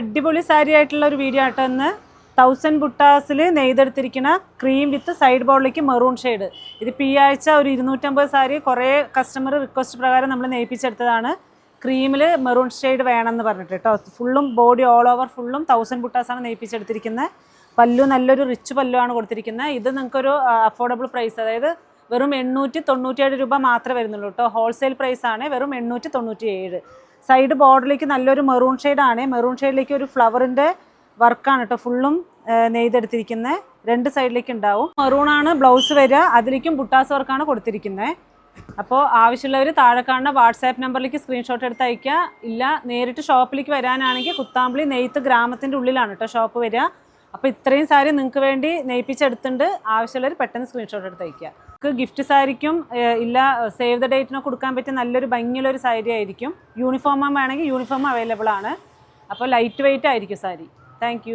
അടിപൊളി സാരി ആയിട്ടുള്ള ഒരു വീഡിയോ ആട്ടോ ഇന്ന്. 1000 ബുട്ടാസിൽ നെയ്തെടുത്തിരിക്കുന്ന ക്രീം വിത്ത് സൈഡ് ബോളിലേക്ക് മെറൂൺ ഷെയ്ഡ്. ഇതിപ്പോൾ ഈ ആഴ്ച ഒരു 250 സാരി കുറേ കസ്റ്റമർ റിക്വസ്റ്റ് പ്രകാരം നമ്മൾ നെയ്പ്പിച്ചെടുത്തതാണ്. ക്രീമിൽ മെറൂൺ ഷെയ്ഡ് വേണമെന്ന് പറഞ്ഞിട്ട് കേട്ടോ. ഫുള്ളും ബോഡി ഓൾ ഓവർ ഫുള്ളും 1000 ബുട്ടാസാണ് നെയ്പ്പിച്ചെടുത്തിരിക്കുന്നത്. പല്ലു നല്ലൊരു റിച്ച് പല്ലുവാണ് കൊടുത്തിരിക്കുന്നത്. ഇത് നിങ്ങൾക്കൊരു അഫോർഡബിൾ പ്രൈസ്, അതായത് വെറും 897 രൂപ മാത്രമേ വരുന്നുള്ളൂ കേട്ടോ. ഹോൾസെയിൽ പ്രൈസാണ്, വെറും 897. സൈഡ് ബോർഡറിലേക്ക് നല്ലൊരു മെറൂൺ ഷെയ്ഡാണ്. മെറൂൺ ഷെയ്ഡിലേക്ക് ഒരു ഫ്ലവറിൻ്റെ വർക്കാണ് കേട്ടോ ഫുള്ളും നെയ്തെടുത്തിരിക്കുന്നത്. 2 സൈഡിലേക്ക് ഉണ്ടാവും. മെറൂണാണ് ബ്ലൗസ് വരിക, അതിലേക്കും ബുട്ടാസ് വർക്കാണ് കൊടുത്തിരിക്കുന്നത്. അപ്പോൾ ആവശ്യമുള്ളവർ താഴെ കാണുന്ന വാട്സാപ്പ് നമ്പറിലേക്ക് സ്ക്രീൻഷോട്ട് എടുത്ത് അയക്കുക. ഇല്ല നേരിട്ട് ഷോപ്പിലേക്ക് വരാനാണെങ്കിൽ കുത്താമ്പളി നെയ്ത്ത് ഗ്രാമത്തിൻ്റെ ഉള്ളിലാണ് കേട്ടോ ഷോപ്പ് വരിക. അപ്പോൾ ഇത്രയും സാരി നിങ്ങൾക്ക് വേണ്ടി നെയ്പ്പിച്ചെടുത്തിട്ടുണ്ട്. ആവശ്യമുള്ളവർ പെട്ടെന്ന് സ്ക്രീൻഷോട്ട് എടുത്ത് അയക്കുക. നമുക്ക് ഗിഫ്റ്റ് സാരിക്കും ഇല്ല സേവ് ദ ഡേറ്റിനോ കൊടുക്കാൻ പറ്റിയ നല്ലൊരു ഭംഗിയുള്ളൊരു സാരി ആയിരിക്കും. യൂണിഫോം വേണമെങ്കിൽ യൂണിഫോം അവൈലബിൾ ആണ്. അപ്പോൾ ലൈറ്റ് വെയിറ്റ് ആയിരിക്കും സാരി. താങ്ക്